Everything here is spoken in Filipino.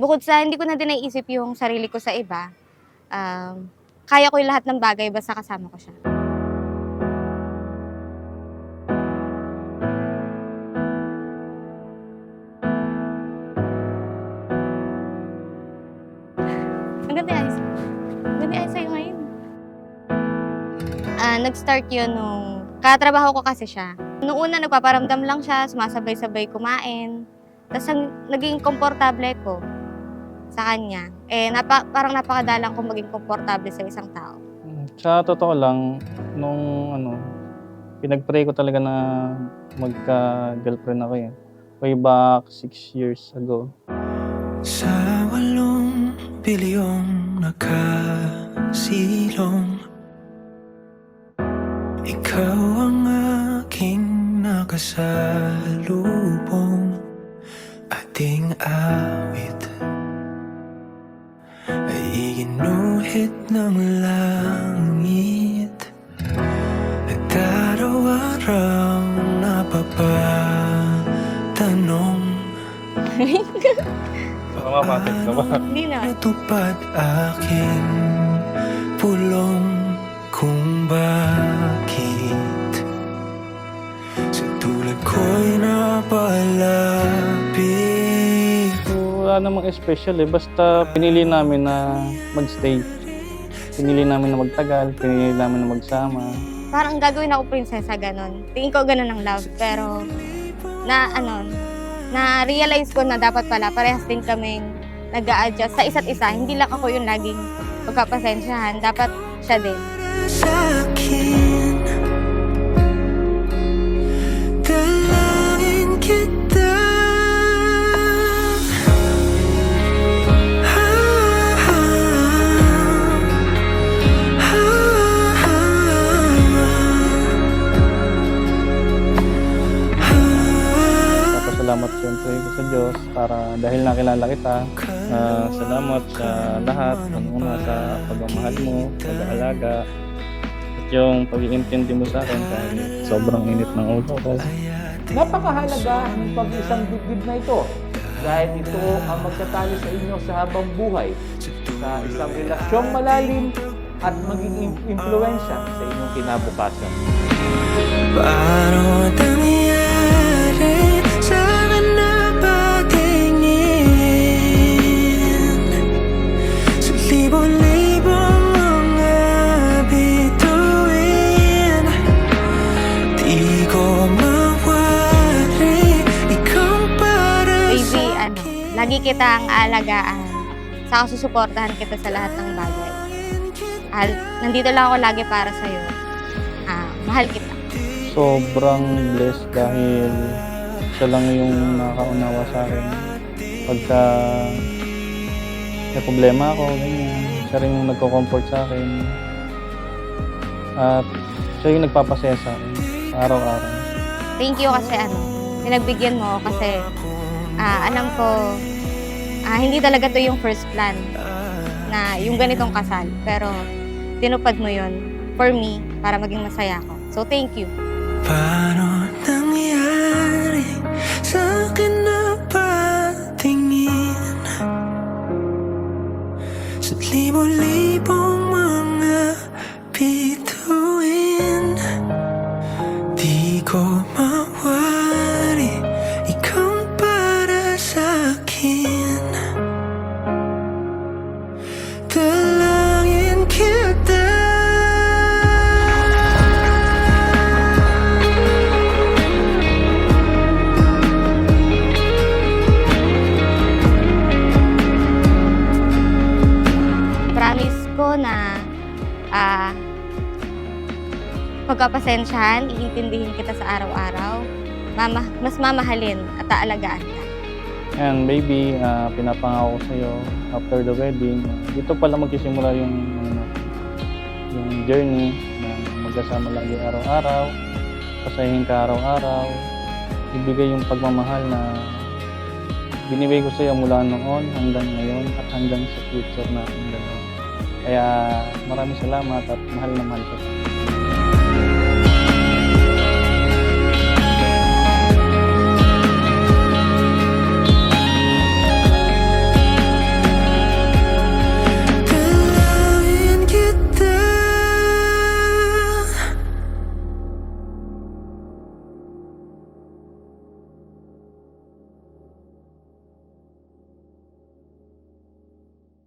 Bukod sa hindi ko na din naiisip yung sarili ko sa iba, kaya ko yung lahat ng bagay basta kasama ko siya. Ang ganda yung eyes. Ang ganda yung eyes sa'yo ngayon. Nag-start yun nung katrabaho ko kasi siya. Nung una nagpaparamdam lang siya, sumasabay-sabay kumain. Tapos naging komportable ko sa kanya. Parang napakadalang kong maging komportable sa isang tao. Sa totoo lang, nung pinag-pray ko talaga na magka-girlfriend ako eh. Way back 6 years ago. Sa 8 bilyong nakasilong, ikaw ang aking nakasalubong. Ating awit ay iginuhit ng langit at araw-araw napapatanong. Mapapatid ka ba? Hindi na. Tupad aking pulong kung bakit sa tulad ko'y napalapit. Wala namang special eh. Basta pinili namin na magstay. Pinili namin na magtagal. Pinili namin na magsama. Parang gagawin ako prinsesa, ganon. Tingin ko ganon ang love. Pero, na-realize ko na dapat pala, parehas din kaming nag-a-adjust sa isa't isa. Hindi lang ako yung laging pagkapasensyahan. Dapat siya din. Sa'kin, dalangin kita. Salamat siyempre sa Diyos para dahil nakilala kita. Salamat sa lahat. Una sa pagmamahal mo, pag-aalaga, at yung pag-iintindi mo sa akin kahit sobrang init ng ulo ko. Napakahalaga ng pag-isang dibdib na ito dahil ito ang magtatali sa inyo sa habang buhay sa isang relasyong malalim at magiging impluwensya sa inyong kinabukasan. Paano nangyari sa akin na patingin sa libo-libong mga bituin? Di ko mawari ikaw para Baby, lagi kitang aalagaan. Saka susuportahan kita sa lahat ng bagay. Nandito lang ako lagi para sa'yo. Mahal kita. Sobrang blessed dahil siya lang yung nakaunawa sa akin. Pagka may problema ako, ganyan. Siya rin yung nagko-comfort sa akin. At siya yung nagpapasaya sa akin sa araw-araw. Thank you kasi pinagbigyan mo kasi alam ko hindi talaga to yung first plan na yung ganitong kasal. Pero tinupad mo yun for me para maging masaya ako. So thank you. paano nangyari sa akin na patingin sa libo-libong mga bituin? Di ko mawari ikaw para sa'kin. Dalangin kita. Promise ko na pagkapasensyahan, iintindihin kita sa araw-araw, mas mamahalin at aalagaan ka. And baby, pinapangako ko sa'yo after the wedding, dito pala magsisimula yung journey na magkasama lagi araw-araw, pasahin ka araw-araw, ibigay yung pagmamahal na binibigay ko sa'yo mula noon hanggang ngayon at hanggang sa future na hanggang ngayon. Kaya maraming salamat at mahal na mahal ko.